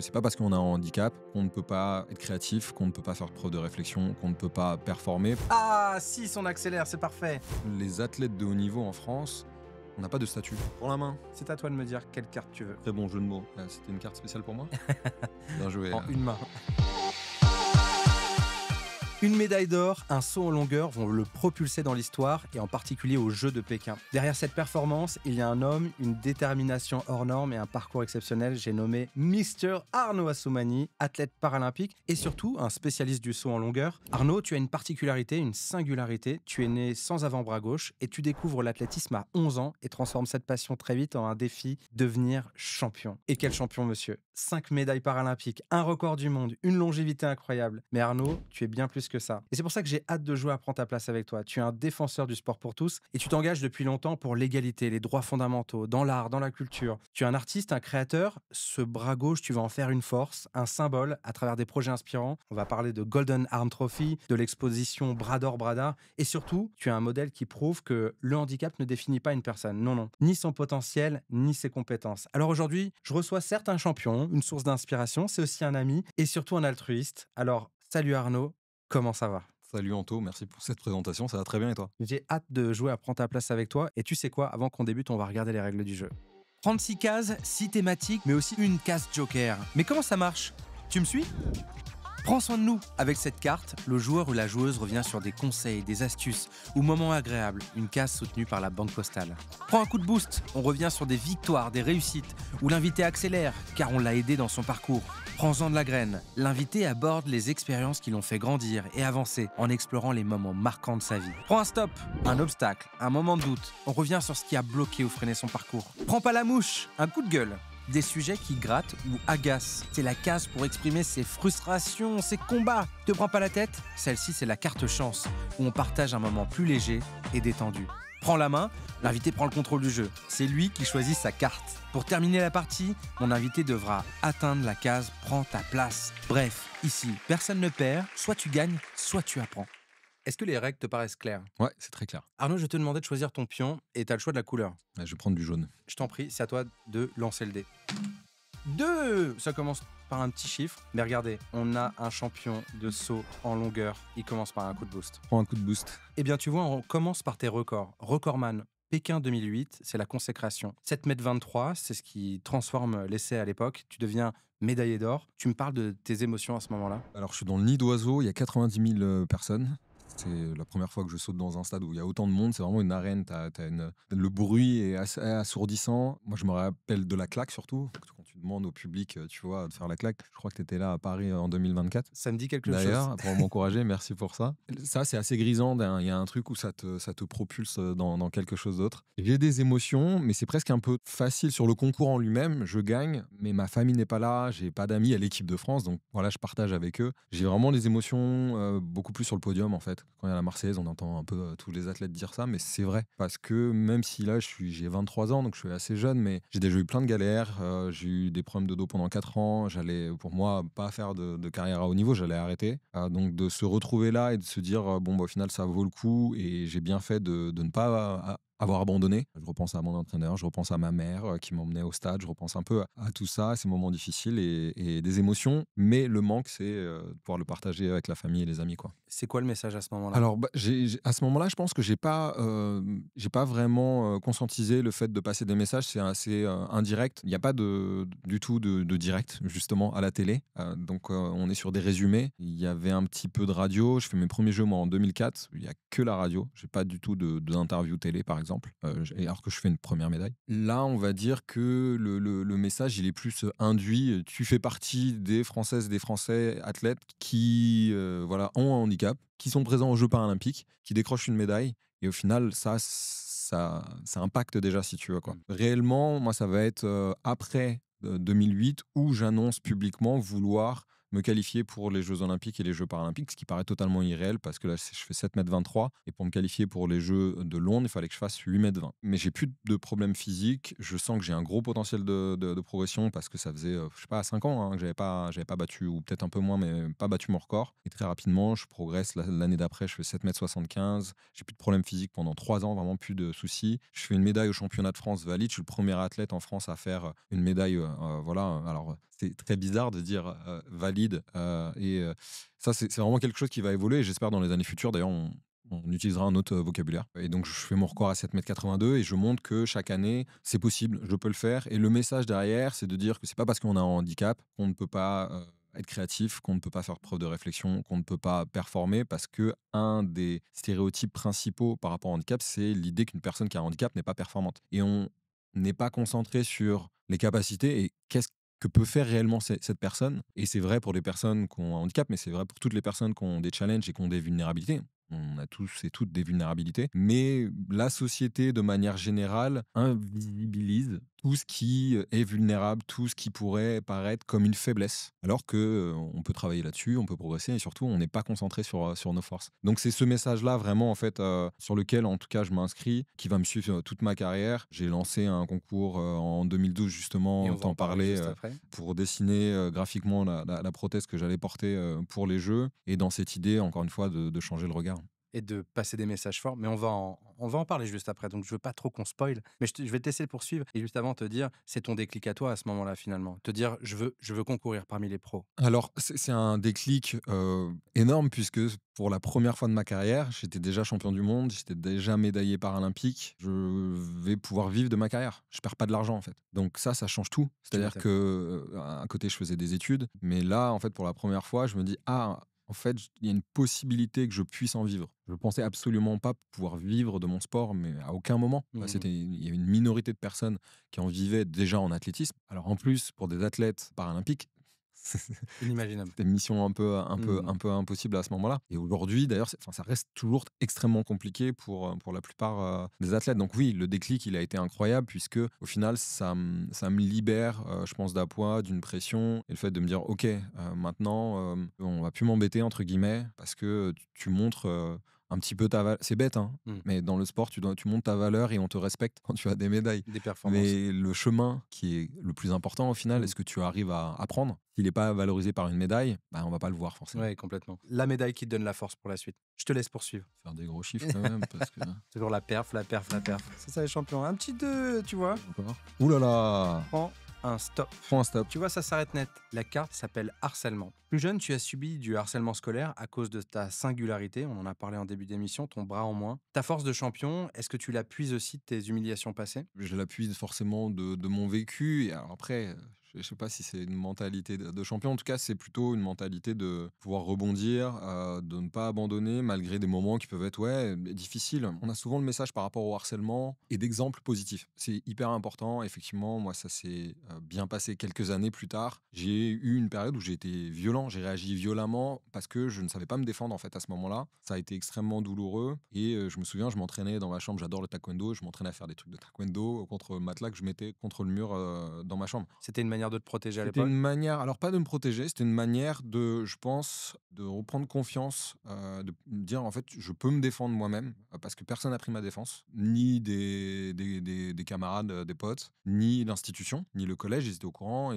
C'est pas parce qu'on a un handicap qu'on ne peut pas être créatif, qu'on ne peut pas faire preuve de réflexion, qu'on ne peut pas performer. Ah, si, on accélère, c'est parfait. Les athlètes de haut niveau en France, on n'a pas de statut. Prends la main. C'est à toi de me dire quelle carte tu veux. Très bon jeu de mots. C'était une carte spéciale pour moi. Bien joué. En une main. Une médaille d'or, un saut en longueur vont le propulser dans l'histoire et en particulier aux Jeux de Pékin. Derrière cette performance, il y a un homme, une détermination hors norme et un parcours exceptionnel. J'ai nommé Mister Arnaud Assoumani, athlète paralympique et surtout un spécialiste du saut en longueur. Arnaud, tu as une particularité, une singularité. Tu es né sans avant-bras gauche et tu découvres l'athlétisme à 11 ans et transformes cette passion très vite en un défi, devenir champion. Et quel champion, monsieur! 5 médailles paralympiques, un record du monde, une longévité incroyable. Mais Arnaud, tu es bien plus que ça. Et c'est pour ça que j'ai hâte de jouer à Prends ta place avec toi. Tu es un défenseur du sport pour tous et tu t'engages depuis longtemps pour l'égalité, les droits fondamentaux, dans l'art, dans la culture. Tu es un artiste, un créateur. Ce bras gauche, tu vas en faire une force, un symbole à travers des projets inspirants. On va parler de Golden Arm Trophy, de l'exposition Bras d'or, Bras d'art. Et surtout, tu es un modèle qui prouve que le handicap ne définit pas une personne. Non, non. Ni son potentiel, ni ses compétences. Alors aujourd'hui, je reçois certes un champion, une source d'inspiration, c'est aussi un ami et surtout un altruiste. Alors, salut Arnaud, comment ça va? Salut Anto, merci pour cette présentation, ça va très bien et toi? J'ai hâte de jouer à Prends ta place avec toi. Et tu sais quoi, avant qu'on débute, on va regarder les règles du jeu. 36 cases, 6 thématiques, mais aussi une case joker. Mais comment ça marche? Tu me suis? Prends soin de nous. Avec cette carte, le joueur ou la joueuse revient sur des conseils, des astuces ou moments agréables, une case soutenue par la Banque Postale. Prends un coup de boost, on revient sur des victoires, des réussites, où l'invité accélère, car on l'a aidé dans son parcours. Prends-en de la graine. L'invité aborde les expériences qui l'ont fait grandir et avancer en explorant les moments marquants de sa vie. Prends un stop, un obstacle, un moment de doute. On revient sur ce qui a bloqué ou freiné son parcours. Prends pas la mouche, un coup de gueule. Des sujets qui grattent ou agacent. C'est la case pour exprimer ses frustrations, ses combats. Te prends pas la tête? Celle-ci, c'est la carte chance, où on partage un moment plus léger et détendu. Prends la main, l'invité prend le contrôle du jeu. C'est lui qui choisit sa carte. Pour terminer la partie, mon invité devra atteindre la case « Prends ta place ». Bref, ici, personne ne perd, soit tu gagnes, soit tu apprends. Est-ce que les règles te paraissent claires? Ouais, c'est très clair. Arnaud, je te demandais de choisir ton pion et tu as le choix de la couleur. Je vais prendre du jaune. Je t'en prie, c'est à toi de lancer le dé. 2! Ça commence par un petit chiffre. Mais regardez, on a un champion de saut en longueur. Il commence par un coup de boost. Prends un coup de boost. Eh bien, tu vois, on commence par tes records. Recordman, Pékin 2008, c'est la consécration. 7,23 m, c'est ce qui transforme l'essai à l'époque. Tu deviens médaillé d'or. Tu me parles de tes émotions à ce moment-là? Alors je suis dans le nid d'oiseaux, il y a 90 000 personnes. C'est la première fois que je saute dans un stade où il y a autant de monde. C'est vraiment une arène. Le bruit est assez assourdissant. Moi, je me rappelle de la claque surtout. Quand tu demandes au public, tu vois, de faire la claque. Je crois que tu étais là à Paris en 2024. Ça me dit quelque chose. D'ailleurs, pour m'encourager, merci pour ça. Ça, c'est assez grisant. Il y a un truc où ça te propulse dans quelque chose d'autre. J'ai des émotions, mais c'est presque un peu facile sur le concours en lui-même. Je gagne, mais ma famille n'est pas là. J'ai pas d'amis à l'équipe de France. Donc voilà, je partage avec eux. J'ai vraiment des émotions beaucoup plus sur le podium, en fait. Quand il y a la Marseillaise, on entend un peu tous les athlètes dire ça, mais c'est vrai. Parce que même si là, j'ai 23 ans, donc je suis assez jeune, mais j'ai déjà eu plein de galères. J'ai eu des problèmes de dos pendant 4 ans. J'allais, pour moi, pas faire de carrière à haut niveau, j'allais arrêter. Donc de se retrouver là et de se dire, bon, bah, au final, ça vaut le coup et j'ai bien fait de ne pas avoir abandonné. Je repense à mon entraîneur, je repense à ma mère qui m'emmenait au stade, je repense un peu à tout ça, ces moments difficiles et des émotions. Mais le manque, c'est de pouvoir le partager avec la famille et les amis, quoi. C'est quoi le message à ce moment-là? Alors, à ce moment-là, je pense que j'ai pas vraiment conscientisé le fait de passer des messages. C'est assez indirect. Il n'y a pas du tout de direct, justement, à la télé. Donc, on est sur des résumés. Il y avait un petit peu de radio. Je fais mes premiers jeux, moi, en 2004. Il n'y a que la radio. J'ai pas du tout d'interview télé, par exemple. Alors que je fais une première médaille. Là, on va dire que le message, il est plus induit. Tu fais partie des Françaises, des Français athlètes qui ont un handicap, qui sont présents aux Jeux paralympiques, qui décrochent une médaille. Et au final, ça impacte déjà, si tu veux, quoi. Réellement, moi, ça va être après 2008 où j'annonce publiquement vouloir me qualifier pour les Jeux Olympiques et les Jeux Paralympiques, ce qui paraît totalement irréel parce que là, je fais 7,23 m et pour me qualifier pour les Jeux de Londres, il fallait que je fasse 8,20 m. Mais j'ai plus de problèmes physiques. Je sens que j'ai un gros potentiel de progression parce que ça faisait, je sais pas, 5 ans que j'avais pas battu, ou peut-être un peu moins, mais pas battu mon record. Et très rapidement, je progresse. L'année d'après, je fais 7,75 m. J'ai plus de problèmes physiques pendant 3 ans, vraiment plus de soucis. Je fais une médaille au championnat de France valide. Je suis le premier athlète en France à faire une médaille. Voilà. Alors, c'est très bizarre de dire valide. Ça, c'est vraiment quelque chose qui va évoluer. Et j'espère dans les années futures, d'ailleurs, on utilisera un autre vocabulaire. Et donc, je fais mon record à 7,82 m et je montre que chaque année, c'est possible, je peux le faire. Et le message derrière, c'est de dire que c'est pas parce qu'on a un handicap qu'on ne peut pas être créatif, qu'on ne peut pas faire preuve de réflexion, qu'on ne peut pas performer, parce que un des stéréotypes principaux par rapport au handicap, c'est l'idée qu'une personne qui a un handicap n'est pas performante. Et on n'est pas concentré sur les capacités et qu'est-ce que peut faire réellement cette personne. Et c'est vrai pour les personnes qui ont un handicap, mais c'est vrai pour toutes les personnes qui ont des challenges et qui ont des vulnérabilités. On a tous et toutes des vulnérabilités. Mais la société, de manière générale, invisibilise tout ce qui est vulnérable, tout ce qui pourrait paraître comme une faiblesse. Alors que on peut travailler là-dessus, on peut progresser et surtout, on n'est pas concentré sur nos forces. Donc, c'est ce message-là, vraiment, en fait, sur lequel, en tout cas, je m'inscris, qui va me suivre toute ma carrière. J'ai lancé un concours en 2012, Et justement, on va en t'en parler parler, juste après. pour dessiner graphiquement la prothèse que j'allais porter pour les Jeux. Et dans cette idée, encore une fois, de changer le regard. Et de passer des messages forts, mais on va en parler juste après, donc je veux pas trop qu'on spoil, mais je vais te laisser le poursuivre et juste avant te dire, c'est ton déclic à toi à ce moment-là finalement, te dire: Je veux concourir parmi les pros». Alors, c'est un déclic énorme puisque pour la première fois de ma carrière, j'étais déjà champion du monde, j'étais déjà médaillé paralympique. Je vais pouvoir vivre de ma carrière. Je perds pas de l'argent en fait. Donc ça change tout. Tu C'est-à-dire m'étonnes. que à côté, je faisais des études, mais là, en fait, pour la première fois, je me dis ah. En fait, il y a une possibilité que je puisse en vivre. Je pensais absolument pas pouvoir vivre de mon sport, mais à aucun moment. Mmh. Il y avait une minorité de personnes qui en vivaient déjà en athlétisme. Alors en plus, pour des athlètes paralympiques, Inimaginable. c'était une mission Mmh. un peu impossible à ce moment-là. Et aujourd'hui, d'ailleurs, enfin, ça reste toujours extrêmement compliqué pour la plupart des athlètes. Donc oui, le déclic, il a été incroyable puisque au final, ça me libère, je pense, d'un poids, d'une pression. Et le fait de me dire, OK, maintenant, on va plus m'embêter, entre guillemets, parce que tu montres un petit peu ta valeur. C'est bête, hein, Mmh. mais dans le sport, tu montres ta valeur et on te respecte quand tu as des médailles. Des performances. Mais le chemin qui est le plus important au final, Mmh. est-ce que tu arrives à apprendre? S'il n'est pas valorisé par une médaille, bah, on va pas le voir forcément. Ouais, complètement. La médaille qui te donne la force pour la suite. Je te laisse poursuivre. Faire des gros chiffres quand même parce que Toujours la perf, la perf, la perf. C'est ça les champions. Un petit 2, tu vois? encore. Ouh là là! Prends un stop. Point stop. Tu vois, ça s'arrête net. La carte s'appelle harcèlement. Plus jeune, tu as subi du harcèlement scolaire à cause de ta singularité. On en a parlé en début d'émission, ton bras en moins. Ta force de champion, est-ce que tu la puises aussi de tes humiliations passées? Je l'appuie forcément de mon vécu. Et alors après, je sais pas si c'est une mentalité de champion. En tout cas, c'est plutôt une mentalité de pouvoir rebondir, de ne pas abandonner malgré des moments qui peuvent être difficiles. On a souvent le message par rapport au harcèlement et d'exemples positifs. C'est hyper important. Effectivement, moi, ça s'est bien passé quelques années plus tard. J'ai eu une période où j'ai été violent, j'ai réagi violemment parce que je ne savais pas me défendre en fait à ce moment-là. Ça a été extrêmement douloureux et je me souviens, je m'entraînais dans ma chambre, j'adore le taekwondo, je m'entraînais à faire des trucs de taekwondo contre le matelas que je mettais contre le mur dans ma chambre. C'était une manière de te protéger à C'était une l'époque? manière, alors pas de me protéger, c'était une manière de, je pense, de reprendre confiance, de me dire en fait, je peux me défendre moi-même parce que personne n'a pris ma défense, ni des camarades, des potes, ni l'institution, ni le collège, ils étaient au courant,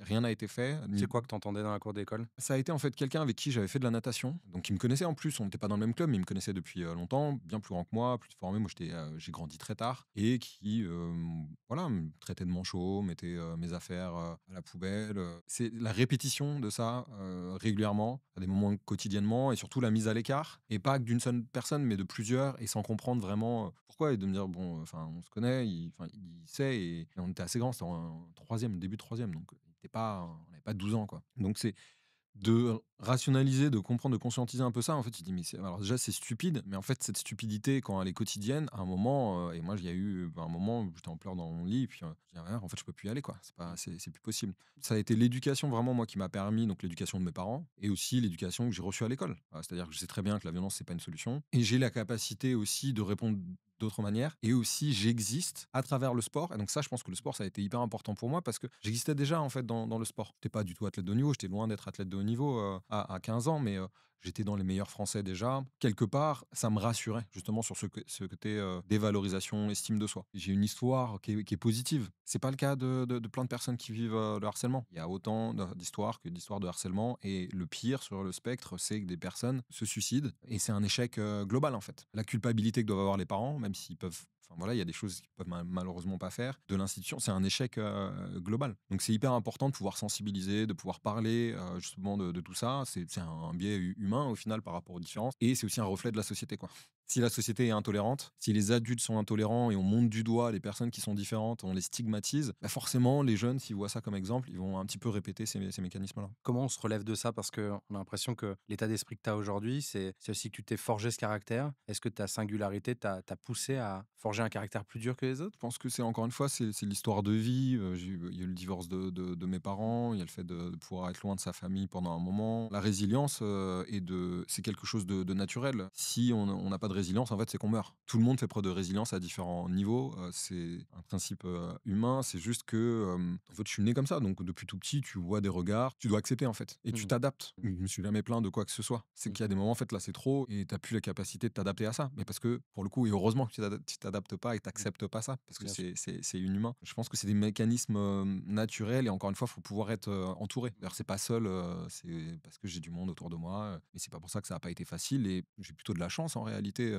rien n'a été fait. C'est quoi que tu entendais dans la cour d'école? Ça a été en fait quelqu'un avec qui j'avais fait de la natation, donc il me connaissait en plus, on n'était pas dans le même club, mais il me connaissait depuis longtemps, bien plus grand que moi, plus formé, moi j'ai grandi très tard, et qui voilà, me traitait de manchot, mettait mes affaires à la poubelle. C'est la répétition de ça régulièrement, à des moments quotidiennement, et surtout la mise à l'écart, et pas que d'une seule personne, mais de plusieurs, et sans comprendre vraiment pourquoi, et de me dire, bon, enfin, on se connaît, il sait, et on était assez grand, c'était en troisième, début de troisième, donc on n'avait pas 12 ans, quoi. Donc c'est de rationaliser, de comprendre, de conscientiser un peu ça. En fait, tu te dis: «Mais alors déjà, c'est stupide», mais en fait, cette stupidité, quand elle est quotidienne, à un moment, et moi, il y a eu un moment où j'étais en pleurs dans mon lit, et puis, je dis: «Ah ouais, en fait, je peux plus y aller, quoi. C'est plus possible». Ça a été l'éducation vraiment, moi, qui m'a permis, donc l'éducation de mes parents et aussi l'éducation que j'ai reçue à l'école. C'est-à-dire que je sais très bien que la violence, c'est pas une solution, et j'ai la capacité aussi de répondre d'autres manières. Et aussi, j'existe à travers le sport. Et donc ça, je pense que le sport, ça a été hyper important pour moi parce que j'existais déjà en fait dans le sport. J'étais pas du tout athlète de haut niveau, j'étais loin d'être athlète de haut niveau à 15 ans, mais j'étais dans les meilleurs Français déjà. Quelque part, ça me rassurait justement sur ce côté dévalorisation, estime de soi. J'ai une histoire qui est positive. C'est pas le cas de plein de personnes qui vivent le harcèlement. Il y a autant d'histoires que d'histoires de harcèlement. Et le pire sur le spectre, c'est que des personnes se suicident. Et c'est un échec global en fait. La culpabilité que doivent avoir les parents, même s'ils peuvent... Enfin voilà, il y a des choses qu'ils peuvent malheureusement pas faire. De l'institution, c'est un échec global. Donc c'est hyper important de pouvoir sensibiliser, de pouvoir parler justement de tout ça. C'est un biais humain au final par rapport aux différences. Et c'est aussi un reflet de la société, quoi. Si la société est intolérante, si les adultes sont intolérants et on monte du doigt les personnes qui sont différentes, on les stigmatise, bah forcément, les jeunes, s'ils voient ça comme exemple, ils vont un petit peu répéter ces mécanismes-là. Comment on se relève de ça? Parce qu'on a l'impression que l'état d'esprit que tu as aujourd'hui, c'est aussi que tu t'es forgé ce caractère. Est-ce que ta singularité t'a poussé à forger un caractère plus dur que les autres? Je pense que c'est encore une fois, c'est l'histoire de vie. Il y a eu le divorce de mes parents, il y a le fait de pouvoir être loin de sa famille pendant un moment. La résilience, c'est quelque chose de naturel. Si on n'a pas de résilience, en fait, c'est qu'on meurt. Tout le monde fait preuve de résilience à différents niveaux. C'est un principe humain. C'est juste que, en fait, je suis né comme ça. Donc, depuis tout petit, tu vois des regards, tu dois accepter, en fait. Et tu t'adaptes. Je me suis jamais plaint de quoi que ce soit. C'est qu'il y a des moments, en fait, là, c'est trop et tu n'as plus la capacité de t'adapter à ça. Mais parce que, pour le coup, et heureusement que tu t'adaptes pas et que tu n'acceptes pas ça, parce que Bien sûr. c'est inhumain. Je pense que c'est des mécanismes naturels et encore une fois, il faut pouvoir être entouré. D'ailleurs, c'est pas seul, c'est parce que j'ai du monde autour de moi. Mais c'est pas pour ça que ça n'a pas été facile et j'ai plutôt de la chance en réalité.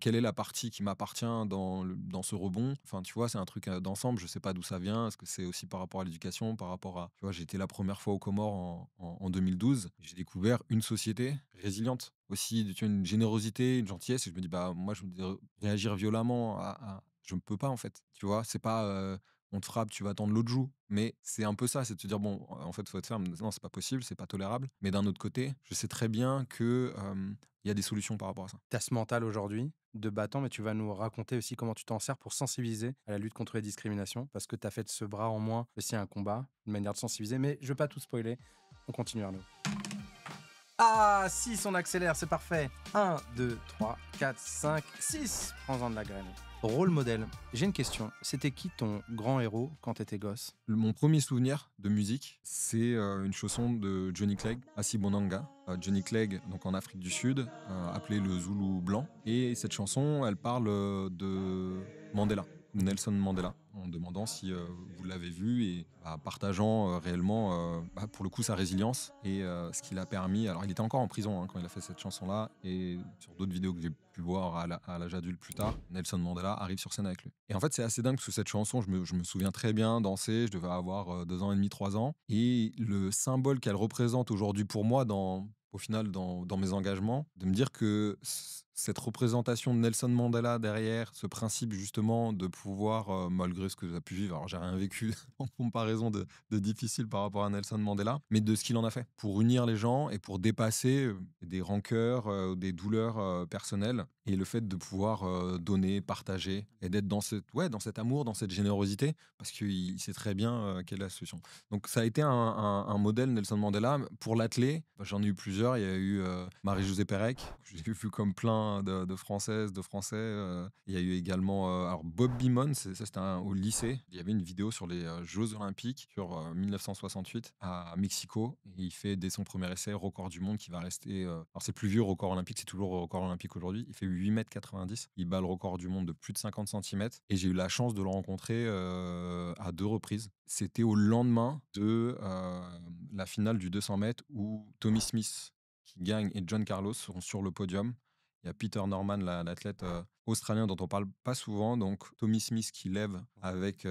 Quelle est la partie qui m'appartient dans ce rebond? Enfin, tu vois, c'est un truc d'ensemble. Je sais pas d'où ça vient. Est-ce que c'est aussi par rapport à l'éducation, par rapport à, tu vois, j'ai été la première fois aux Comores en 2012. J'ai découvert une société résiliente aussi, tu vois, une générosité, une gentillesse. Et je me dis, bah, moi, je me dis, réagir violemment je ne peux pas, en fait. Tu vois, c'est pas on te frappe, tu vas attendre l'autre joue. Mais c'est un peu ça, c'est de te dire, bon, en fait, il faut être ferme. Non, c'est pas possible, c'est pas tolérable. Mais d'un autre côté, je sais très bien que il y a des solutions par rapport à ça. Tu as ce mental aujourd'hui de battant, mais tu vas nous raconter aussi comment tu t'en sers pour sensibiliser à la lutte contre les discriminations, parce que tu as fait de ce bras en moins aussi un combat, une manière de sensibiliser. Mais je veux pas tout spoiler. On continue, Arnaud. Ah, 6, on accélère, c'est parfait. 1, 2, 3, 4, 5, 6. Prends-en de la graine. Rôle modèle. J'ai une question. C'était qui ton grand héros quand t'étais gosse? Mon premier souvenir de musique, c'est une chanson de Johnny Clegg, Asibonanga. Johnny Clegg, donc en Afrique du Sud, appelé le Zoulou blanc. Et cette chanson, elle parle de Mandela, Nelson Mandela, en demandant si vous l'avez vu et partageant réellement, pour le coup, sa résilience et ce qu'il a permis. Alors, il était encore en prison quand il a fait cette chanson-là. Et sur d'autres vidéos que j'ai pu voir à l'âge adulte plus tard, Nelson Mandela arrive sur scène avec lui. Et en fait, c'est assez dingue parce que cette chanson, je me souviens très bien danser. Je devais avoir 2 ans et demi, 3 ans. Et le symbole qu'elle représente aujourd'hui pour moi, au final, dans mes engagements, de me dire que cette représentation de Nelson Mandela derrière, ce principe justement de pouvoir, malgré ce que j'ai pu vivre, alors j'ai rien vécu en comparaison de difficile par rapport à Nelson Mandela, mais de ce qu'il en a fait pour unir les gens et pour dépasser des rancœurs, des douleurs personnelles. Et le fait de pouvoir donner, partager et d'être dans cet amour, dans cette générosité, parce qu'il sait très bien quelle est la solution. Donc ça a été un modèle, Nelson Mandela. Pour l'athlé, j'en ai eu plusieurs. Il y a eu Marie-Josée Pérec, que j'ai vu comme plein de Françaises, de Français. Il y a eu également alors Bob Beamon, ça c'était au lycée. Il y avait une vidéo sur les Jeux Olympiques sur 1968 à Mexico. Et il fait dès son premier essai record du monde qui va rester... alors c'est plus vieux record olympique, c'est toujours record olympique aujourd'hui. Il fait 8,90 m. Il bat le record du monde de plus de 50 cm. Et j'ai eu la chance de le rencontrer à 2 reprises. C'était au lendemain de la finale du 200 mètres où Tommy Smith qui gagne et John Carlos sont sur le podium. Il y a Peter Norman, l'athlète australien dont on parle pas souvent. Donc Tommy Smith qui lève avec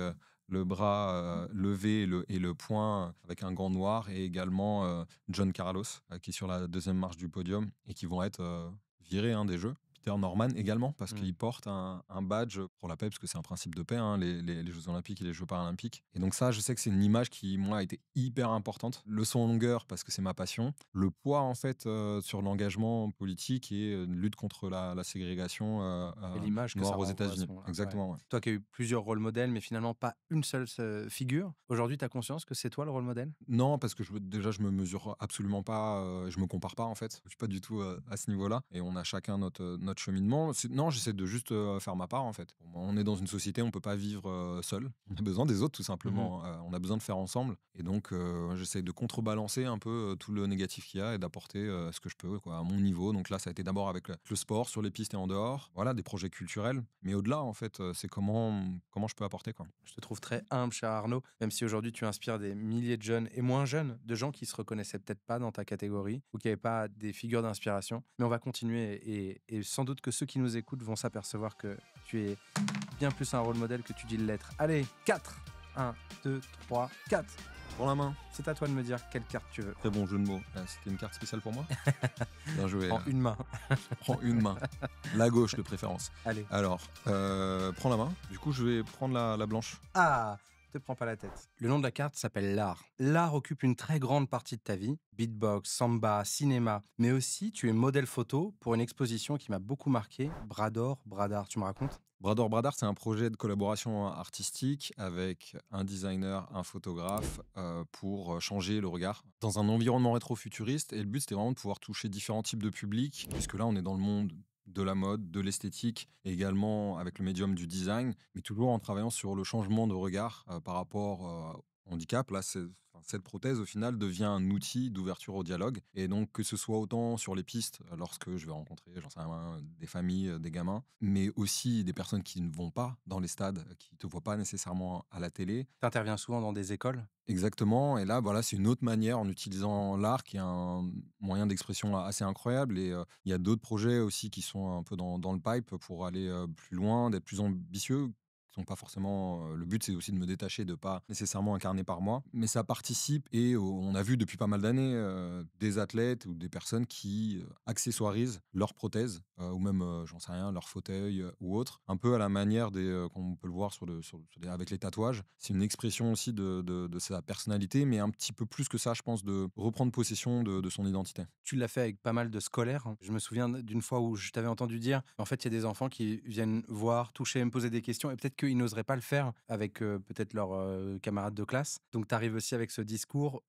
le bras levé et le poing avec un gant noir. Et également John Carlos qui est sur la deuxième marche du podium et qui vont être virés des Jeux. Peter Norman également, parce qu'il porte un badge pour la paix, parce que c'est un principe de paix, les Jeux Olympiques et les Jeux Paralympiques. Et donc ça, je sais que c'est une image qui, moi, a été hyper importante. Le son en longueur, parce que c'est ma passion. Le poids, en fait, sur l'engagement politique et une lutte contre la ségrégation Et l'image que ça noire aux renvoie à ce États-Unis. moment-là. Exactement, ouais. Toi qui as eu plusieurs rôles modèles, mais finalement pas une seule figure, aujourd'hui tu as conscience que c'est toi le rôle modèle? Non, parce que déjà, je me mesure absolument pas, je me compare pas, en fait. Je suis pas du tout à ce niveau-là. Et on a chacun notre notre cheminement. Non, j'essaie de juste faire ma part en fait. On est dans une société, on peut pas vivre seul. On a besoin des autres tout simplement. On a besoin de faire ensemble. Et donc j'essaie de contrebalancer un peu tout le négatif qu'il y a et d'apporter ce que je peux quoi, à mon niveau. Donc là, ça a été d'abord avec le sport sur les pistes et en dehors. Voilà, des projets culturels. Mais au-delà, en fait, c'est comment je peux apporter quoi. Je te trouve très humble, cher Arnaud, même si aujourd'hui tu inspires des milliers de jeunes et moins jeunes, de gens qui se reconnaissaient peut-être pas dans ta catégorie ou qui n'avaient pas des figures d'inspiration. Mais on va continuer et sans doute que ceux qui nous écoutent vont s'apercevoir que tu es bien plus un rôle modèle que tu dis l'être. Allez, 4 1, 2, 3, 4. Pour la main. C'est à toi de me dire quelle carte tu veux. Très bon jeu de mots. C'était une carte spéciale pour moi. Bien joué. En une main. Prends une main. La gauche de préférence. Allez. Alors, prends la main. Du coup, je vais prendre la blanche. Ah, te prends pas la tête. Le nom de la carte s'appelle l'art. L'art occupe une très grande partie de ta vie. Beatbox, samba, cinéma. Mais aussi, tu es modèle photo pour une exposition qui m'a beaucoup marqué. Bras d'or, bras d'art. Tu me racontes ? Bras d'or, bras d'art, c'est un projet de collaboration artistique avec un designer, un photographe pour changer le regard dans un environnement rétro-futuriste. Et le but, c'était vraiment de pouvoir toucher différents types de publics, puisque là, on est dans le monde de la mode, de l'esthétique, et également avec le médium du design, mais toujours en travaillant sur le changement de regard par rapport au handicap. Là, cette prothèse, au final, devient un outil d'ouverture au dialogue. Et donc, que ce soit autant sur les pistes, lorsque je vais rencontrer, j'en sais rien, des familles, des gamins, mais aussi des personnes qui ne vont pas dans les stades, qui ne te voient pas nécessairement à la télé. Tu interviens souvent dans des écoles ? Exactement. Et là, voilà, c'est une autre manière, en utilisant l'art, qui est un moyen d'expression assez incroyable. Et il y a d'autres projets aussi qui sont un peu dans le pipe pour aller plus loin, d'être plus ambitieux. Sont pas forcément le but, c'est aussi de me détacher, de pas nécessairement incarner par moi, mais ça participe. Et on a vu depuis pas mal d'années des athlètes ou des personnes qui accessoirisent leurs prothèses ou même j'en sais rien, leur fauteuil ou autre, un peu à la manière qu'on peut le voir avec les tatouages. C'est une expression aussi de sa personnalité, mais un petit peu plus que ça, je pense, de reprendre possession de son identité. Tu l'as fait avec pas mal de scolaires. Je me souviens d'une fois où je t'avais entendu dire, en fait, il y a des enfants qui viennent voir, toucher, me poser des questions, et peut-être qu'ils n'oseraient pas le faire avec peut-être leurs camarades de classe. Donc, tu arrives aussi avec ce discours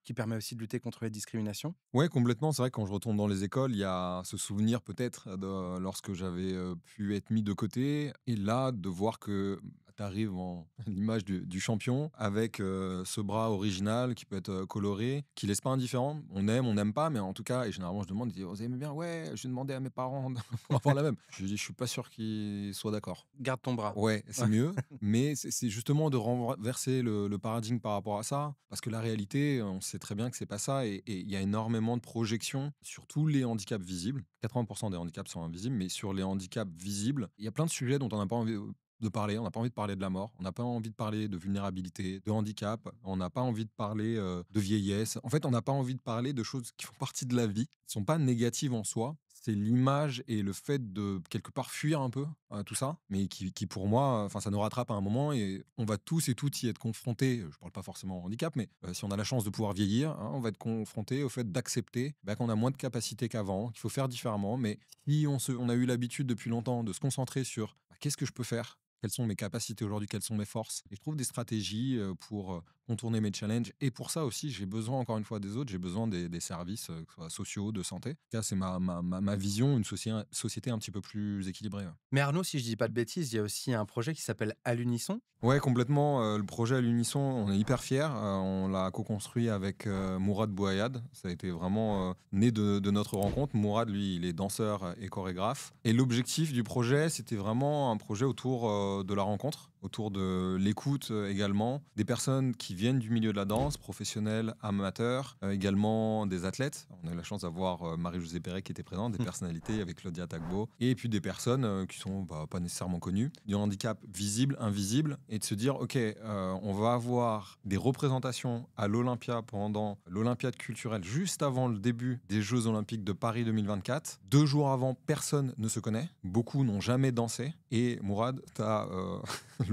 qui permet aussi de lutter contre les discriminations. Ouais, complètement. C'est vrai que quand je retourne dans les écoles, il y a ce souvenir peut-être de lorsque j'avais pu être mis de côté. Et là, de voir que tu arrives en l'image du champion avec ce bras original qui peut être coloré, qui laisse pas indifférent. On n'aime pas, mais en tout cas, et généralement, je demande, ils disent, vous aimez bien? Ouais, j'ai demandé à mes parents pour avoir la même. Je dis, je suis pas sûr qu'ils soient d'accord. Garde ton bras. Ouais, c'est mieux, mais c'est justement de renverser le paradigme par rapport à ça, parce que la réalité, on sait très bien que c'est pas ça, et il y a énormément de projections sur tous les handicaps visibles. 80% des handicaps sont invisibles, mais sur les handicaps visibles, il y a plein de sujets dont on n'a pas envie de parler. On n'a pas envie de parler de la mort, on n'a pas envie de parler de vulnérabilité, de handicap, on n'a pas envie de parler de vieillesse. En fait, on n'a pas envie de parler de choses qui font partie de la vie, qui sont pas négatives en soi. C'est l'image et le fait de quelque part fuir un peu tout ça, mais qui pour moi, ça nous rattrape à un moment et on va tous et toutes y être confrontés. Je parle pas forcément de handicap, mais si on a la chance de pouvoir vieillir, hein, on va être confronté au fait d'accepter qu'on a moins de capacité qu'avant, qu'il faut faire différemment. Mais si on a eu l'habitude depuis longtemps de se concentrer sur qu'est-ce que je peux faire, quelles sont mes capacités aujourd'hui, quelles sont mes forces. Et je trouve des stratégies pour contourner mes challenges. Et pour ça aussi, j'ai besoin encore une fois des autres, j'ai besoin des services que ce soit sociaux, de santé. Ça, c'est ma vision, une société un petit peu plus équilibrée. Ouais. Mais Arnaud, si je dis pas de bêtises, il y a aussi un projet qui s'appelle À l'unisson. Ouais, complètement. Le projet à l'unisson, on est hyper fiers. On l'a co-construit avec Mourad Bouayad. Ça a été vraiment né de notre rencontre. Mourad, lui, il est danseur et chorégraphe. Et l'objectif du projet, c'était vraiment un projet autour de la rencontre, autour de l'écoute également, des personnes qui viennent du milieu de la danse, professionnels, amateurs, également des athlètes. On a eu la chance d'avoir Marie-Josée Perret qui était présente, des personnalités avec Claudia Tagbo, et puis des personnes qui sont pas nécessairement connues, du handicap visible, invisible, et de se dire, ok, on va avoir des représentations à l'Olympia pendant l'Olympiade culturelle, juste avant le début des Jeux Olympiques de Paris 2024. 2 jours avant, personne ne se connaît, beaucoup n'ont jamais dansé, et Mourad, tu as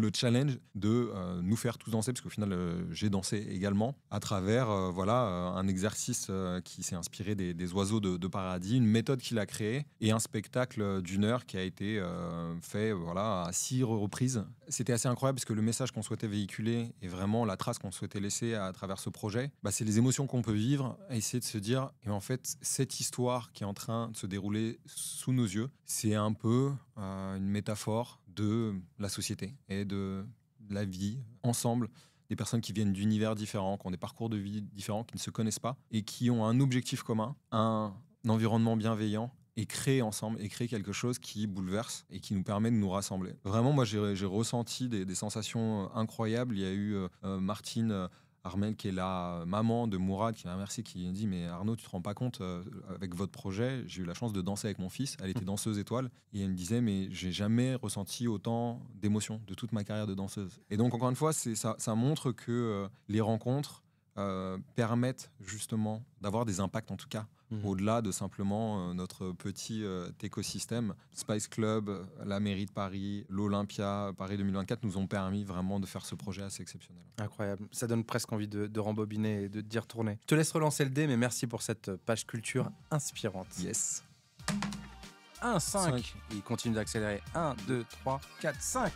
le challenge de nous faire tous danser, parce qu'au final, j'ai dansé également, à travers un exercice qui s'est inspiré des oiseaux de paradis, une méthode qu'il a créée et un spectacle d'une heure qui a été fait à 6 reprises. C'était assez incroyable parce que le message qu'on souhaitait véhiculer et vraiment la trace qu'on souhaitait laisser à travers ce projet, c'est les émotions qu'on peut vivre et essayer de se dire, et en fait, cette histoire qui est en train de se dérouler sous nos yeux, c'est un peu une métaphore de la société et de la vie ensemble, des personnes qui viennent d'univers différents, qui ont des parcours de vie différents, qui ne se connaissent pas et qui ont un objectif commun, un environnement bienveillant et créer ensemble et créer quelque chose qui bouleverse et qui nous permet de nous rassembler. Vraiment, moi, j'ai ressenti des sensations incroyables. Il y a eu Martine Armel, qui est la maman de Mourad, qui m'a remercié, qui m'a dit, mais Arnaud, tu te rends pas compte, avec votre projet, j'ai eu la chance de danser avec mon fils. Elle était danseuse étoile et elle me disait, mais j'ai jamais ressenti autant d'émotions de toute ma carrière de danseuse. Et donc, encore une fois, ça montre que les rencontres permettent justement d'avoir des impacts, en tout cas, au-delà de simplement notre petit écosystème. Spice Club, la mairie de Paris, l'Olympia, Paris 2024 nous ont permis vraiment de faire ce projet assez exceptionnel. Incroyable. Ça donne presque envie de rembobiner et d'y retourner. Je te laisse relancer le dé, mais merci pour cette page culture inspirante. Yes. 1, 5. Il continue d'accélérer. 1, 2, 3, 4, 5.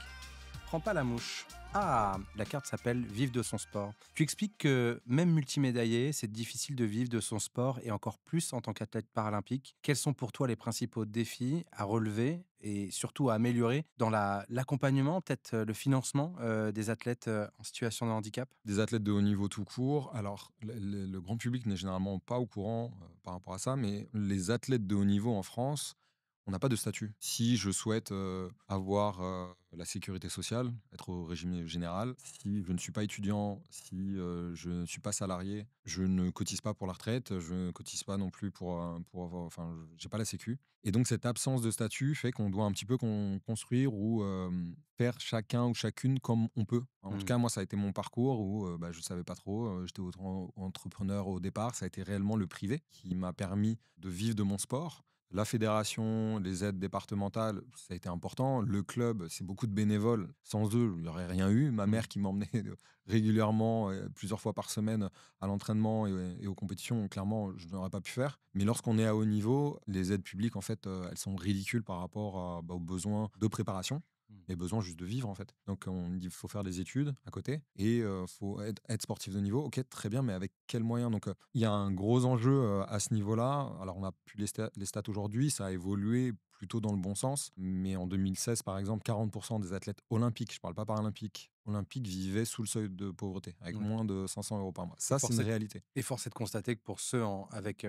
Prends pas la mouche. Ah, la carte s'appelle Vivre de son sport. Tu expliques que même multimédaillé, c'est difficile de vivre de son sport et encore plus en tant qu'athlète paralympique. Quels sont pour toi les principaux défis à relever et surtout à améliorer dans l'accompagnement, peut-être le financement des athlètes en situation de handicap? Des athlètes de haut niveau tout court. Alors, le grand public n'est généralement pas au courant par rapport à ça, mais les athlètes de haut niveau en France, on n'a pas de statut. Si je souhaite avoir la sécurité sociale, être au régime général, si je ne suis pas étudiant, si je ne suis pas salarié, je ne cotise pas pour la retraite, je ne cotise pas non plus pour avoir, enfin, j'ai pas la sécu. Et donc cette absence de statut fait qu'on doit un petit peu construire ou faire chacun ou chacune comme on peut. En tout cas, moi, ça a été mon parcours où je ne savais pas trop. J'étais entrepreneur au départ. Ça a été réellement le privé qui m'a permis de vivre de mon sport. La fédération, les aides départementales, ça a été important. Le club, c'est beaucoup de bénévoles. Sans eux, il n'y aurait rien eu. Ma mère qui m'emmenait régulièrement, plusieurs fois par semaine, à l'entraînement et aux compétitions, clairement, je n'aurais pas pu faire. Mais lorsqu'on est à haut niveau, les aides publiques, en fait, elles sont ridicules par rapport aux besoins de préparation. Les besoins juste de vivre, en fait. Donc on dit qu'il faut faire des études à côté et faut être sportif de niveau. Ok, très bien, mais avec quels moyens? Donc il y a un gros enjeu à ce niveau-là. Alors on a plus les stats aujourd'hui, ça a évolué plutôt dans le bon sens. Mais en 2016, par exemple, 40% des athlètes olympiques, je ne parle pas paralympiques, olympiques vivaient sous le seuil de pauvreté, avec moins de 500 euros par mois. Ça, c'est une réalité. Et force est de constater que pour ceux avec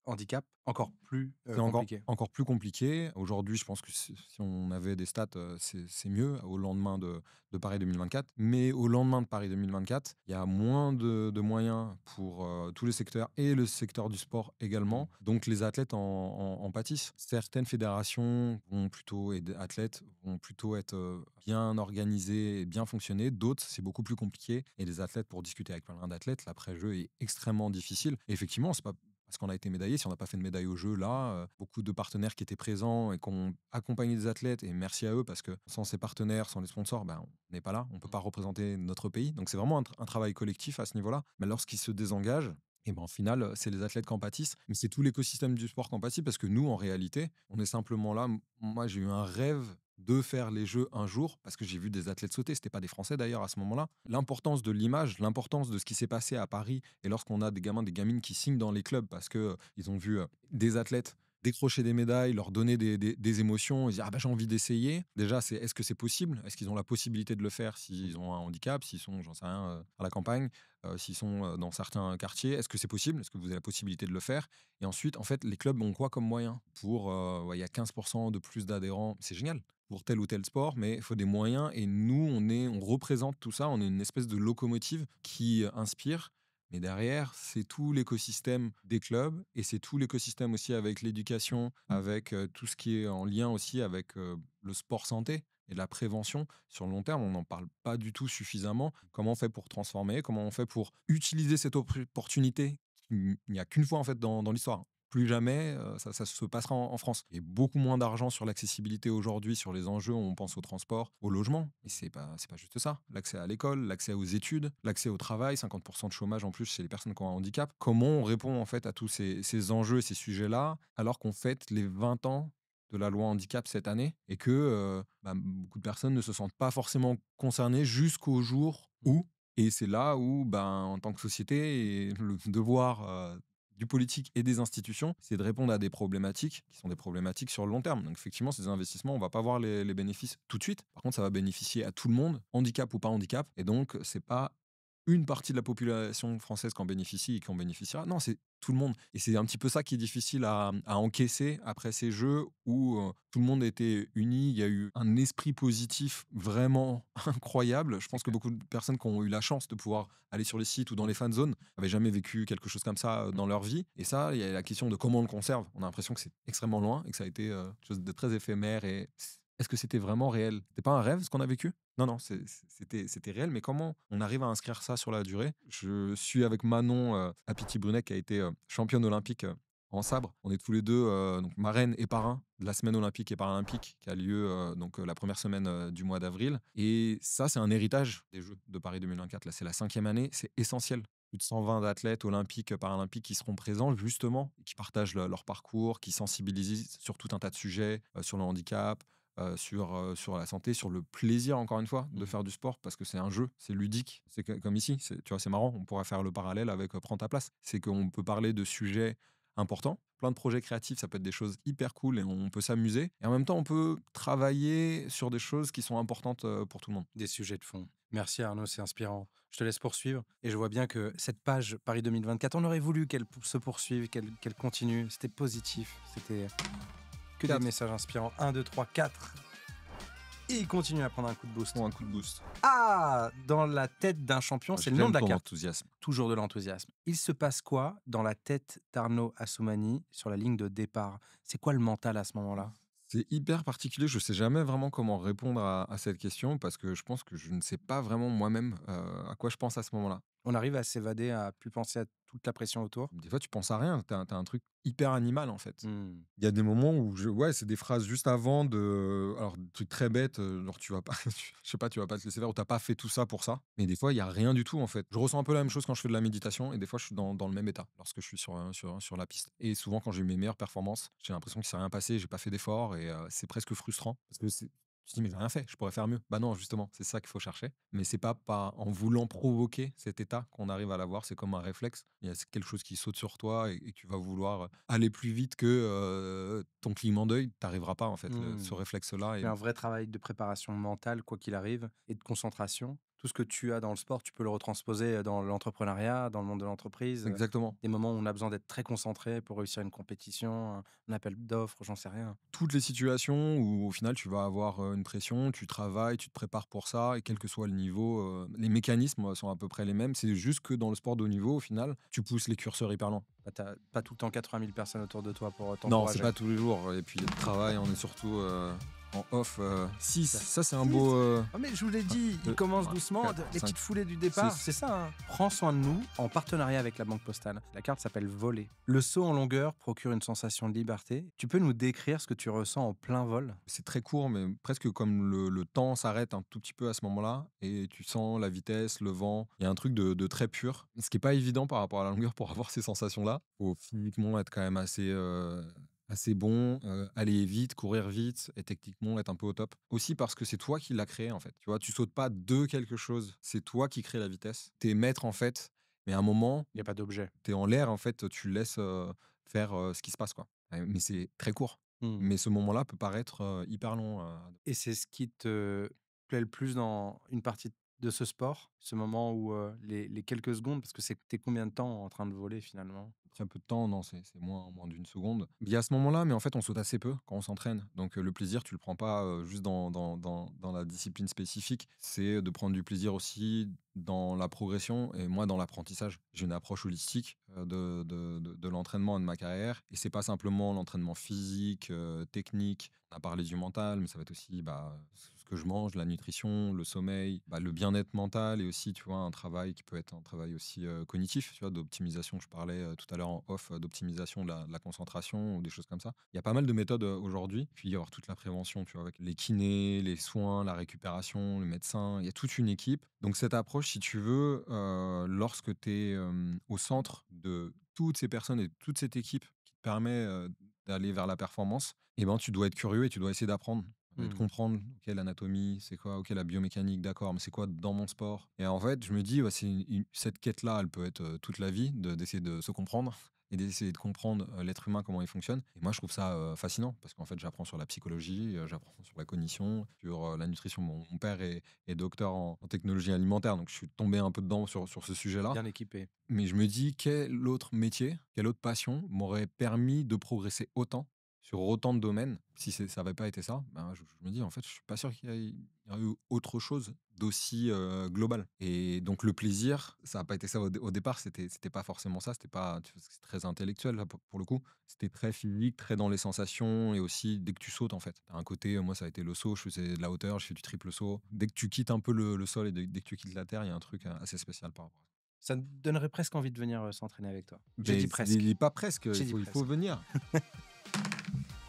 handicap, encore plus C'est compliqué. encore plus compliqué. Aujourd'hui, je pense que si on avait des stats, c'est mieux au lendemain de Paris 2024. Mais au lendemain de Paris 2024, il y a moins de moyens pour tous les secteurs et le secteur du sport également. Donc les athlètes en pâtissent. Certaines fédérations vont plutôt, et des athlètes vont plutôt être bien organisés et bien fonctionner. D'autres, c'est beaucoup plus compliqué. Et les athlètes, pour discuter avec plein d'athlètes, l'après-jeu est extrêmement difficile. Et effectivement, c'est pas parce qu'on a été médaillé, si on n'a pas fait de médaille au jeu, là, beaucoup de partenaires qui étaient présents et qui ont accompagné des athlètes, et merci à eux, parce que sans ces partenaires, sans les sponsors, on n'est pas là, on ne peut pas représenter notre pays. Donc c'est vraiment un travail collectif à ce niveau-là. Mais lorsqu'ils se désengagent, et en final, c'est les athlètes qui en pâtissent, mais c'est tout l'écosystème du sport qui en pâtit, parce que nous, en réalité, on est simplement là. Moi, j'ai eu un rêve de faire les Jeux un jour, parce que j'ai vu des athlètes sauter, c'était pas des Français d'ailleurs à ce moment-là. L'importance de l'image, l'importance de ce qui s'est passé à Paris, et lorsqu'on a des gamins, des gamines qui signent dans les clubs parce que ils ont vu des athlètes décrocher des médailles, leur donner des émotions, ils disent j'ai envie d'essayer. Déjà, c'est est-ce que c'est possible? Est-ce qu'ils ont la possibilité de le faire s'ils ont un handicap, s'ils sont, j'en sais rien, à la campagne, s'ils sont dans certains quartiers? Est-ce que c'est possible? Est-ce que vous avez la possibilité de le faire? Et ensuite, en fait, les clubs ont quoi comme moyen? Pour, il y a 15% de plus d'adhérents, c'est génial pour tel ou tel sport, mais il faut des moyens. Et nous, on représente tout ça. On est une espèce de locomotive qui inspire. Mais derrière, c'est tout l'écosystème des clubs et c'est tout l'écosystème aussi avec l'éducation, avec tout ce qui est en lien aussi avec le sport santé et la prévention. Sur le long terme, on n'en parle pas du tout suffisamment. Comment on fait pour transformer? Comment on fait pour utiliser cette opportunité qu'il n'y a qu'une fois en fait dans l'histoire? plus jamais ça se passera en France. Il y a beaucoup moins d'argent sur l'accessibilité aujourd'hui, sur les enjeux, on pense au transport, au logement, et c'est pas juste ça. L'accès à l'école, l'accès aux études, l'accès au travail, 50% de chômage en plus chez les personnes qui ont un handicap. Comment on répond en fait à tous ces enjeux, ces sujets-là, alors qu'on fête les 20 ans de la loi handicap cette année et que beaucoup de personnes ne se sentent pas forcément concernées jusqu'au jour où, et c'est là où, en tant que société, et le devoir du politique et des institutions, c'est de répondre à des problématiques qui sont des problématiques sur le long terme. Donc effectivement, ces investissements, on va pas voir les bénéfices tout de suite. Par contre, ça va bénéficier à tout le monde, handicap ou pas handicap. Et donc, c'est pas une partie de la population française qui en bénéficie et qui en bénéficiera. Non, c'est tout le monde. Et c'est un petit peu ça qui est difficile à encaisser après ces jeux où tout le monde était uni. Il y a eu un esprit positif vraiment incroyable. Je pense que beaucoup de personnes qui ont eu la chance de pouvoir aller sur les sites ou dans les fan zones n'avaient jamais vécu quelque chose comme ça dans leur vie. Et ça, il y a la question de comment on le conserve. On a l'impression que c'est extrêmement loin et que ça a été quelque chose de très éphémère. Et est-ce que c'était vraiment réel? C'était pas un rêve ce qu'on a vécu? Non, non, c'était réel, mais comment on arrive à inscrire ça sur la durée? Je suis avec Manon Apiti-Brunet, qui a été championne olympique en sabre. On est tous les deux donc marraine et parrain de la semaine olympique et paralympique qui a lieu la première semaine du mois d'avril. Et ça, c'est un héritage des Jeux de Paris 2024. Là, c'est la 5e année, c'est essentiel. Plus de 120 athlètes olympiques, paralympiques qui seront présents justement, et qui partagent leur parcours, qui sensibilisent sur tout un tas de sujets, sur le handicap, sur la santé, sur le plaisir, encore une fois, de faire du sport, parce que c'est un jeu, c'est ludique. C'est comme ici, tu vois, c'est marrant, on pourrait faire le parallèle avec Prends ta place. C'est qu'on peut parler de sujets importants, plein de projets créatifs, ça peut être des choses hyper cool et on peut s'amuser. Et en même temps, on peut travailler sur des choses qui sont importantes pour tout le monde. Des sujets de fond. Merci Arnaud, c'est inspirant. Je te laisse poursuivre. Et je vois bien que cette page Paris 2024, on aurait voulu qu'elle se poursuive, qu'elle continue. C'était positif. C'était que des Quatre. messages inspirants. 1, 2, 3, 4. Et il continue à prendre un coup de boost. Bon, un coup de boost. Ah, dans la tête d'un champion, c'est le nom de la J'aime ton carte. enthousiasme. Toujours de l'enthousiasme. Il se passe quoi dans la tête d'Arnaud Assoumani sur la ligne de départ? C'est quoi le mental à ce moment-là? C'est hyper particulier. Je sais jamais vraiment comment répondre à cette question parce que je pense que je ne sais pas vraiment moi-même à quoi je pense à ce moment-là. On arrive à s'évader, à plus penser à toute la pression autour? Des fois, tu penses à rien. T'as un truc hyper animal, en fait. Hmm. Il y a des moments où ouais, c'est des phrases juste avant de. Alors, des trucs très bêtes, genre tu vas pas. Je sais pas, tu vas pas te laisser faire ou t'as pas fait tout ça pour ça. Mais des fois, il y a rien du tout, en fait. Je ressens un peu la même chose quand je fais de la méditation et des fois, je suis dans le même état lorsque je suis sur la piste. Et souvent, quand j'ai eu mes meilleures performances, j'ai l'impression qu'il s'est rien passé, j'ai pas fait d'effort et c'est presque frustrant parce que tu te dis, mais j'ai rien fait, je pourrais faire mieux. Bah non, justement, c'est ça qu'il faut chercher. Mais c'est pas en voulant provoquer cet état qu'on arrive à l'avoir, c'est comme un réflexe. Il y a quelque chose qui saute sur toi et tu vas vouloir aller plus vite que ton clignement d'œil. T'arriveras pas, en fait, ce Hmm. réflexe-là. Mais un vrai travail de préparation mentale, quoi qu'il arrive, et de concentration. Tout ce que tu as dans le sport, tu peux le retransposer dans l'entrepreneuriat, dans le monde de l'entreprise. Exactement. Des moments où on a besoin d'être très concentré pour réussir une compétition, un appel d'offres, j'en sais rien. Toutes les situations où, au final, tu vas avoir une pression, tu travailles, tu te prépares pour ça, et quel que soit le niveau, les mécanismes sont à peu près les mêmes. C'est juste que dans le sport de haut niveau, au final, tu pousses les curseurs hyper loin. Bah, t'as pas tout le temps 80 000 personnes autour de toi pour Non, c'est t'encourager. pas tous les jours. Et puis, le travail, on est surtout en off. 6, ça, c'est un Six. beau. Ah, mais je vous l'ai dit, il deux, commence trois, doucement, quatre, les cinq, petites foulées du départ, six. c'est ça. Hein. Prends soin de nous en partenariat avec la Banque Postale. La carte s'appelle Voler. Le saut en longueur procure une sensation de liberté. Tu peux nous décrire ce que tu ressens en plein vol? C'est très court, mais presque comme le temps s'arrête un tout petit peu à ce moment-là, et tu sens la vitesse, le vent. Il y a un truc de très pur, ce qui est pas évident par rapport à la longueur pour avoir ces sensations-là. Faut physiquement être quand même assez bon, aller vite, courir vite, et techniquement être un peu au top. Aussi parce que c'est toi qui l'as créé, en fait. Tu vois, tu sautes pas de quelque chose, c'est toi qui crée la vitesse. T'es maître, en fait, mais à un moment, Il n'y a pas d'objet. t'es en l'air, en fait, tu laisses faire ce qui se passe, quoi. Mais c'est très court. Hmm. Mais ce moment-là peut paraître hyper long. Et c'est ce qui te plaît le plus dans une partie de ce sport? Ce moment où les quelques secondes, parce que t'es combien de temps en train de voler finalement? Très peu de temps, non, c'est moins d'une seconde. Il y a ce moment-là, mais en fait, on saute assez peu quand on s'entraîne. Donc, le plaisir, tu le prends pas juste dans la discipline spécifique. C'est de prendre du plaisir aussi dans la progression et moi dans l'apprentissage. J'ai une approche holistique de l'entraînement et de ma carrière. Et c'est pas simplement l'entraînement physique, technique. On a parlé du mental, mais ça va être aussi ce que je mange, la nutrition, le sommeil, le bien-être mental et aussi, tu vois, un travail qui peut être un travail aussi cognitif, tu vois, d'optimisation. Je parlais tout à l'heure en off d'optimisation de la concentration ou des choses comme ça. Il y a pas mal de méthodes aujourd'hui. Puis il y avoir toute la prévention, tu vois, avec les kinés, les soins, la récupération, le médecin. Il y a toute une équipe. Donc cette approche, si tu veux, lorsque tu es au centre de toutes ces personnes et toute cette équipe qui te permet d'aller vers la performance, eh ben, tu dois être curieux et tu dois essayer d'apprendre et de Mmh. comprendre, OK, l'anatomie, c'est quoi? OK, la biomécanique, d'accord, mais c'est quoi dans mon sport? Et en fait, je me dis, ouais, cette quête-là, elle peut être toute la vie, d'essayer de se comprendre et d'essayer de comprendre l'être humain, comment il fonctionne. Et moi, je trouve ça fascinant parce qu'en fait, j'apprends sur la psychologie, j'apprends sur la cognition, sur la nutrition. Mon père est docteur en technologie alimentaire, donc je suis tombé un peu dedans sur ce sujet-là. Bien équipé. Mais je me dis, quel autre métier, quelle autre passion m'aurait permis de progresser autant sur autant de domaines? Si ça n'avait pas été ça, ben, je me dis, en fait, je suis pas sûr qu'il y a eu autre chose d'aussi global. Et donc, le plaisir, ça n'a pas été ça au départ, c'était pas forcément ça, c'était pas, tu vois, c'est très intellectuel, là, pour le coup. C'était très physique, très dans les sensations et aussi dès que tu sautes, en fait. T'as un côté, moi, ça a été le saut, je faisais de la hauteur, je fais du triple saut. Dès que tu quittes un peu le sol et dès que tu quittes la terre, il y a un truc assez spécial par rapport à ça. Ça me donnerait presque envie de venir s'entraîner avec toi. J'ai Mais dit presque. il est pas presque, J'ai dit il faut presque. venir.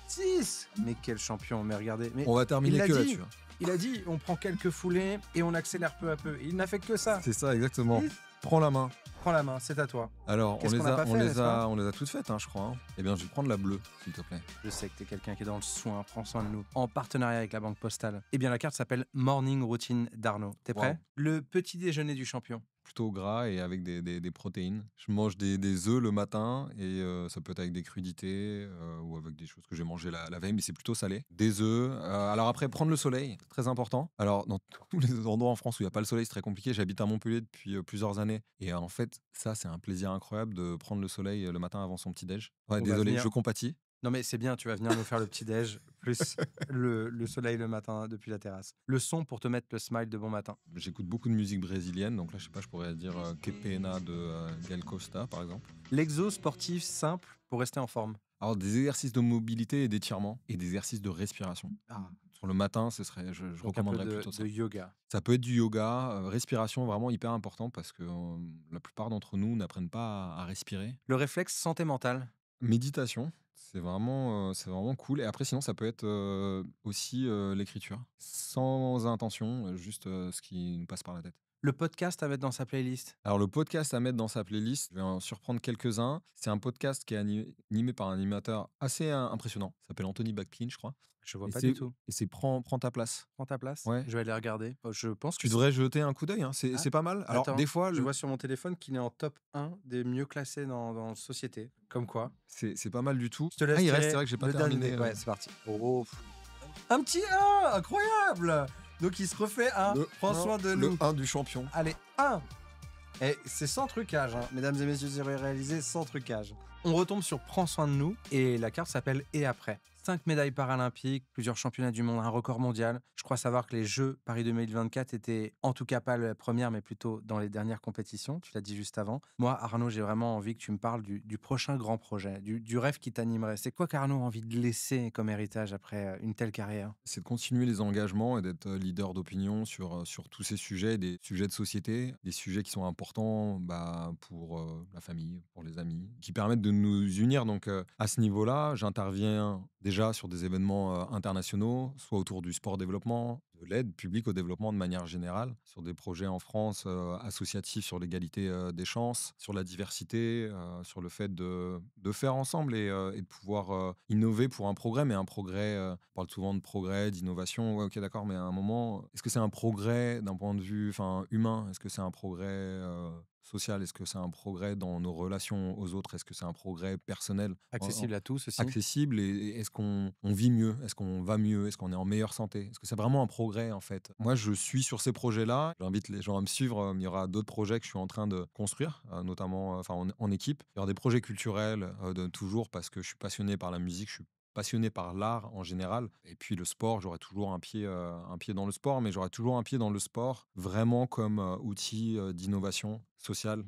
6. Mais quel champion, mais regardez. Mais On va il terminer l'a que dit. là-dessus, hein. Il a dit, on prend quelques foulées et on accélère peu à peu. Il n'a fait que ça. C'est ça, exactement. Et Prends la main. prends la main, c'est à toi. Alors, Qu'est-ce qu'on n'a pas fait, n'est-ce pas on les a toutes faites, hein, je crois, hein. Eh bien, je vais prendre la bleue, s'il te plaît. Je sais que tu es quelqu'un qui est dans le soin, prends soin de nous, en partenariat avec la Banque Postale. Eh bien, la carte s'appelle Morning Routine d'Arnaud. T'es prêt? Waouh. Le petit déjeuner du champion. Plutôt gras et avec des protéines. Je mange des œufs le matin et ça peut être avec des crudités ou avec des choses que j'ai mangées la veille, mais c'est plutôt salé. Des œufs. Alors après, prendre le soleil, c'est très important. Alors, dans tous les endroits en France où il n'y a pas le soleil, c'est très compliqué. J'habite à Montpellier depuis plusieurs années. Et en fait, ça, c'est un plaisir incroyable de prendre le soleil le matin avant son petit-déj. Ouais, On va désolé, venir. je compatis. Non, mais c'est bien, tu vas venir nous faire le petit-déj, plus le soleil le matin depuis la terrasse. Le son pour te mettre le smile de bon matin. J'écoute beaucoup de musique brésilienne, donc là, je sais pas, je pourrais dire Que Pena de Gal Costa, par exemple. L'exo sportif simple pour rester en forme. Alors, des exercices de mobilité et d'étirement et des exercices de respiration. Ah, Sur le matin, je donc un peu recommanderais de, plutôt ça. de yoga. Ça peut être du yoga, respiration vraiment hyper important parce que la plupart d'entre nous n'apprennent pas à respirer. Le réflexe santé mentale. Méditation, c'est vraiment cool. Et après, sinon, ça peut être aussi l'écriture, sans intention, juste ce qui nous passe par la tête. Le podcast à mettre dans sa playlist. Alors, le podcast à mettre dans sa playlist, je vais en surprendre quelques-uns. C'est un podcast qui est animé par un animateur assez impressionnant. Il s'appelle Anthony Backlin, je crois. Je vois Et pas c'est du tout. prends ta place. Prends ta place. Ouais. Je vais aller regarder. Je pense que Tu devrais jeter un coup d'œil, hein. Ah, C'est pas mal. Alors, attends, des fois, je vois sur mon téléphone qu'il est en top 1 des mieux classés dans la société. Comme quoi. c'est pas mal du tout. Je te laisse Ah, il reste, tirer c'est vrai que j'ai pas le terminé. dernier. Ouais, c'est parti. Oh. Un petit 1, incroyable. Donc il se refait un. Prends soin de le nous. 1 du champion. Allez, 1. Et c'est sans trucage, hein. Mesdames et messieurs, c'est réalisé sans trucage. On retombe sur Prends soin de nous et la carte s'appelle Et après. 5 médailles paralympiques, plusieurs championnats du monde, un record mondial. Je crois savoir que les Jeux Paris 2024 étaient en tout cas pas la première, mais plutôt dans les dernières compétitions. Tu l'as dit juste avant. Moi, Arnaud, j'ai vraiment envie que tu me parles du prochain grand projet, du rêve qui t'animerait. C'est quoi qu'Arnaud a envie de laisser comme héritage après une telle carrière? C'est de continuer les engagements et d'être leader d'opinion sur tous ces sujets, des sujets de société, des sujets qui sont importants pour la famille, pour les amis, qui permettent de nous unir. Donc, à ce niveau-là, j'interviens déjà sur des événements internationaux, soit autour du sport développement, de l'aide publique au développement de manière générale, sur des projets en France associatifs sur l'égalité des chances, sur la diversité, sur le fait de faire ensemble et de pouvoir innover pour un progrès, mais un progrès, on parle souvent de progrès, d'innovation, ouais, ok d'accord, mais à un moment, est-ce que c'est un progrès d'un point de vue humain? Est-ce que c'est un progrès social? Est-ce que c'est un progrès dans nos relations aux autres? Est-ce que c'est un progrès personnel? Accessible à tous aussi. Accessible et est-ce qu'on vit mieux? Est-ce qu'on va mieux? Est-ce qu'on est en meilleure santé? Est-ce que c'est vraiment un progrès en fait? Moi, je suis sur ces projets-là. J'invite les gens à me suivre. Il y aura d'autres projets que je suis en train de construire, notamment en équipe. Il y aura des projets culturels toujours parce que je suis passionné par la musique. Je suis passionné par l'art en général. Et puis le sport, j'aurais toujours un pied dans le sport, mais j'aurais toujours un pied dans le sport vraiment comme outil d'innovation sociale,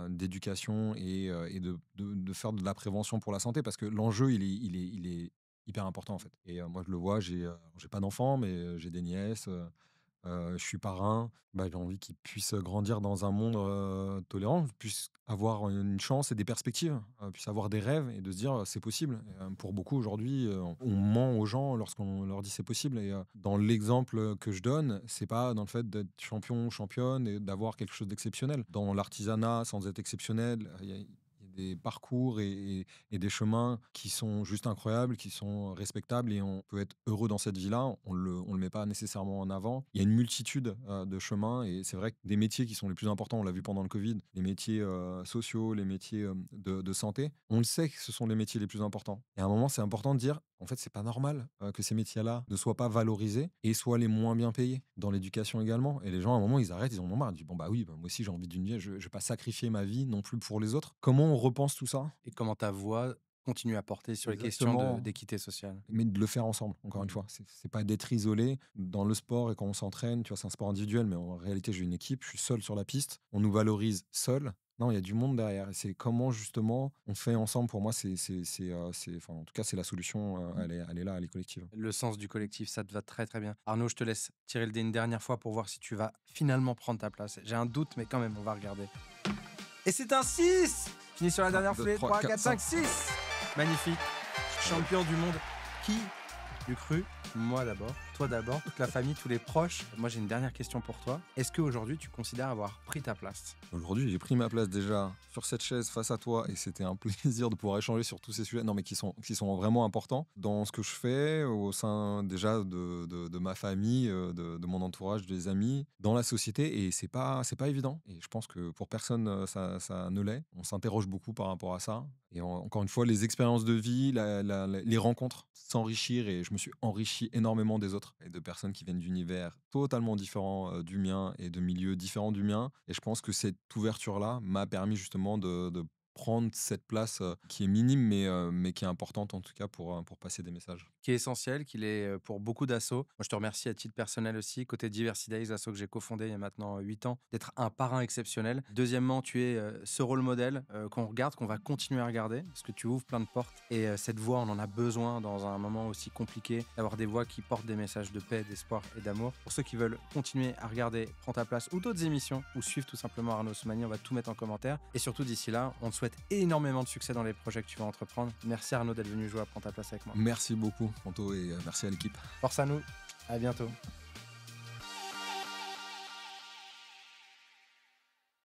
d'éducation et de faire de la prévention pour la santé. Parce que l'enjeu, il est hyper important en fait. Et moi, je le vois, j'ai pas d'enfants, mais j'ai des nièces. Je suis parrain, bah, j'ai envie qu'ils puissent grandir dans un monde, tolérant, puissent avoir une chance et des perspectives, puissent avoir des rêves et de se dire, «C'est possible». Et pour beaucoup aujourd'hui, on ment aux gens lorsqu'on leur dit: «C'est possible». Et dans l'exemple que je donne, c'est pas dans le fait d'être champion ou championne et d'avoir quelque chose d'exceptionnel. Dans l'artisanat, sans être exceptionnel, il y a des parcours et des chemins qui sont juste incroyables, qui sont respectables et on peut être heureux dans cette vie-là. On le met pas nécessairement en avant. Il y a une multitude de chemins et c'est vrai que des métiers qui sont les plus importants, on l'a vu pendant le Covid, les métiers sociaux, les métiers de santé, on le sait que ce sont les métiers les plus importants. Et à un moment, c'est important de dire, en fait, c'est pas normal que ces métiers-là ne soient pas valorisés et soient les moins bien payés. Dans l'éducation également. Et les gens, à un moment, ils arrêtent, ils en ont marre. Ils disent, bon, bah oui, bah, moi aussi, j'ai envie d'une vie, je vais pas sacrifier ma vie non plus pour les autres. Comment on repense tout ça? Et comment ta voix continue à porter sur les questions Exactement. d'équité sociale. Mais de le faire ensemble, encore une fois. C'est pas d'être isolé. Dans le sport et quand on s'entraîne, tu vois, c'est un sport individuel, mais en réalité, j'ai une équipe, je suis seul sur la piste. On nous valorise seul. Non, il y a du monde derrière. Et c'est comment, justement, on fait ensemble. Pour moi, enfin, en tout cas, c'est la solution. Elle est là, elle est collective. Le sens du collectif, ça te va très très bien. Arnaud, je te laisse tirer le dé une dernière fois pour voir si tu vas finalement prendre ta place. J'ai un doute, mais quand même, on va regarder. Et c'est un 6. Fini sur la dernière deux, foulée. trois, 3, quatre, 4, 5, 6. Magnifique. Champion du monde. Qui l'eût cru? Moi d'abord, toi d'abord, toute la famille, tous les proches. Moi, j'ai une dernière question pour toi. Est-ce qu'aujourd'hui, tu considères avoir pris ta place? Aujourd'hui, j'ai pris ma place déjà sur cette chaise face à toi et c'était un plaisir de pouvoir échanger sur tous ces sujets, non mais qui sont vraiment importants dans ce que je fais au sein déjà de ma famille, de mon entourage, des amis, dans la société et c'est pas évident. Et je pense que pour personne, ça ne l'est. On s'interroge beaucoup par rapport à ça. Et encore une fois, les expériences de vie, les rencontres, s'enrichir et je me suis enrichi énormément des autres et de personnes qui viennent d'univers totalement différents du mien et de milieux différents du mien. Et je pense que cette ouverture-là m'a permis justement de prendre cette place qui est minime mais qui est importante en tout cas pour passer des messages. Qui est essentiel, qu'il est pour beaucoup d'assauts. Moi, je te remercie à titre personnel aussi, côté Diversity Days, l'asso que j'ai cofondé il y a maintenant 8 ans, d'être un parrain exceptionnel. Deuxièmement, tu es ce rôle modèle qu'on regarde, qu'on va continuer à regarder, parce que tu ouvres plein de portes. Et cette voix, on en a besoin dans un moment aussi compliqué, d'avoir des voix qui portent des messages de paix, d'espoir et d'amour. Pour ceux qui veulent continuer à regarder Prends ta place ou d'autres émissions, ou suivre tout simplement Arnaud Soumani, on va tout mettre en commentaire. Et surtout, d'ici là, on te souhaite énormément de succès dans les projets que tu vas entreprendre. Merci Arnaud d'être venu jouer à Prends ta place avec moi. Merci beaucoup, Anto, et merci à l'équipe. Force à nous, à bientôt.